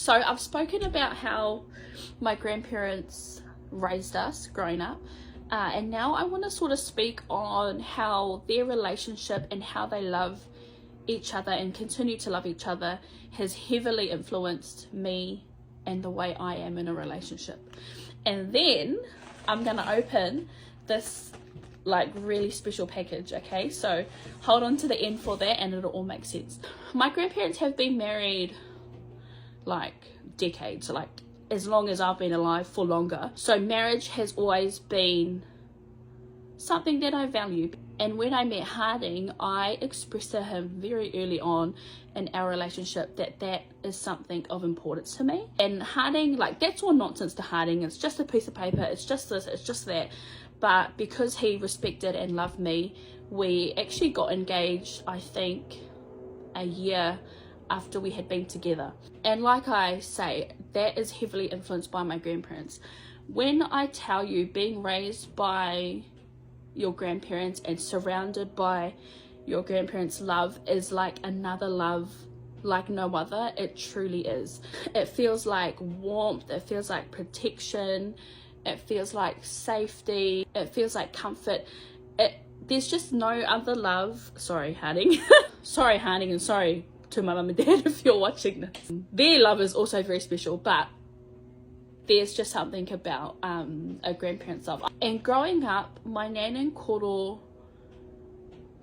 So I've spoken about how my grandparents raised us growing up, and now I want to sort of speak on how their relationship and how they love each other and continue to love each other has heavily influenced me and the way I am in a relationship. And then I'm gonna open this like really special package, okay? So hold on to the end for that and it'll all make sense. My grandparents have been married like decades, like as long as I've been alive, for longer. So marriage has always been something that I value. And when I met Harding, I expressed to him very early on in our relationship that is something of importance to me. And Harding, like, that's all nonsense to Harding. It's just a piece of paper, it's just this, it's just that. But because he respected and loved me, we actually got engaged, I think, a year after we had been together. And like I say, that is heavily influenced by my grandparents. When I tell you, being raised by your grandparents and surrounded by your grandparents' love is like another love like no other, it truly is. It feels like warmth, it feels like protection, it feels like safety, it feels like comfort. There's just no other love. Sorry, Harding. Sorry, Harding, and sorry to my mum and dad if you're watching this. Their love is also very special, but there's just something about a grandparent's love. And growing up, my nan and koro,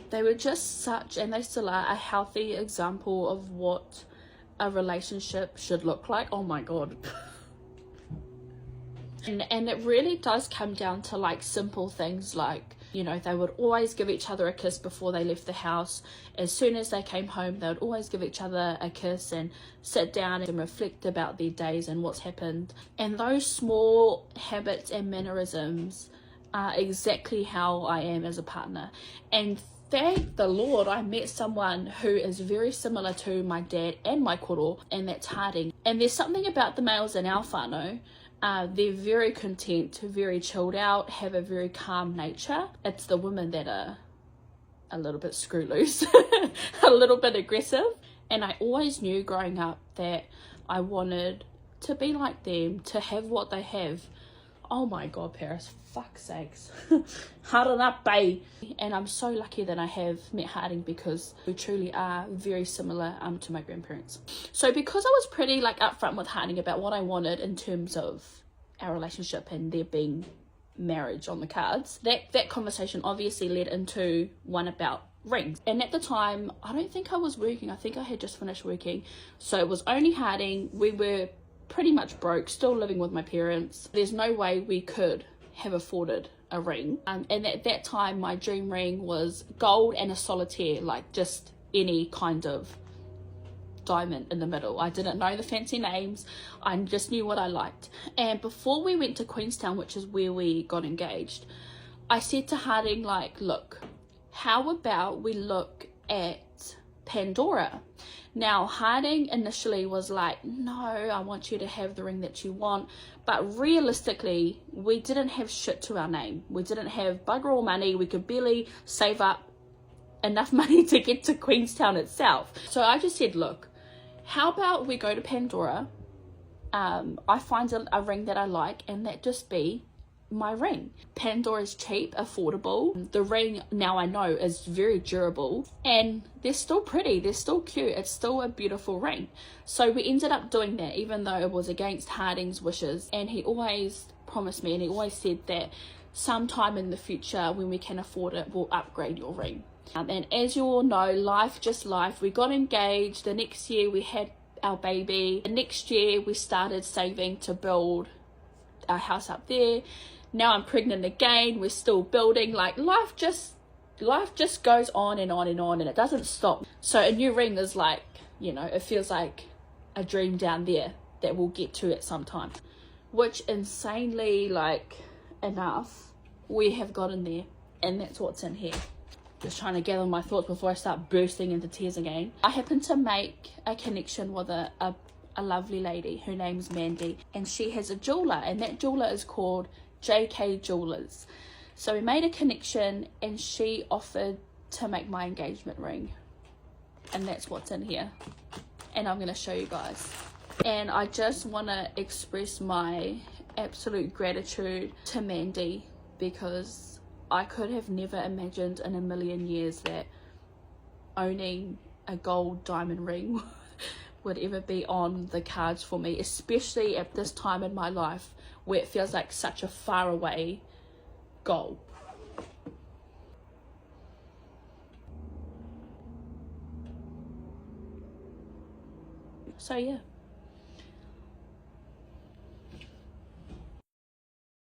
they were just such, and they still are, a healthy example of what a relationship should look like. Oh my god. And it really does come down to like simple things like, you know, they would always give each other a kiss before they left the house. As soon as they came home, they would always give each other a kiss and sit down and reflect about their days and what's happened. And those small habits and mannerisms are exactly how I am as a partner. And thank the Lord I met someone who is very similar to my dad and my koro, and that's Harding. And there's something about the males in our whānau. They're very content, very chilled out, have a very calm nature. It's the women that are a little bit screw loose, a little bit aggressive. And I always knew growing up that I wanted to be like them, to have what they have. Oh my god, Paris, fuck's sakes. Harana bay. And I'm so lucky that I have met Harding because we truly are very similar to my grandparents. So because I was pretty like upfront with Harding about what I wanted in terms of our relationship and there being marriage on the cards, that conversation obviously led into one about rings. And at the time, I don't think I was working. I think I had just finished working. So it was only Harding. We were pretty much broke, still living with my parents. There's no way we could have afforded a ring. And at that time, my dream ring was gold and a solitaire, like just any kind of diamond in the middle. I didn't know the fancy names. I just knew what I liked. And before we went to Queenstown, which is where we got engaged, I said to Harding, like, look, how about we look at Pandora? Now, Harding initially was like, no, I want you to have the ring that you want. But realistically, we didn't have shit to our name. We didn't have bugger all money. We could barely save up enough money to get to Queenstown itself. So I just said, look, how about we go to Pandora? I find a ring that I like, and that just be my ring. Pandora's cheap, affordable. The ring, now I know, is very durable, and they're still pretty, they're still cute, it's still a beautiful ring. So we ended up doing that, even though it was against Harding's wishes. And he always promised me, and he always said that sometime in the future when we can afford it, we'll upgrade your ring. And as you all know, life just life. We got engaged, the next year we had our baby, the next year we started saving to build our house up there. Now I'm pregnant again, we're still building. Like, life just goes on and on and on, and it doesn't stop. So a new ring is like, you know, it feels like a dream down there that we'll get to at some time. Which, insanely like enough, we have gotten there, and that's what's in here. Just trying to gather my thoughts before I start bursting into tears again. I happened to make a connection with a lovely lady. Her name's Mandy, and she has a jeweler, and that jeweler is called JK Jewelers. So we made a connection, and she offered to make my engagement ring, and that's what's in here. And I'm going to show you guys. And I just want to express my absolute gratitude to Mandy, because I could have never imagined in a million years that owning a gold diamond ring would ever be on the cards for me, especially at this time in my life where it feels like such a far away goal. So yeah.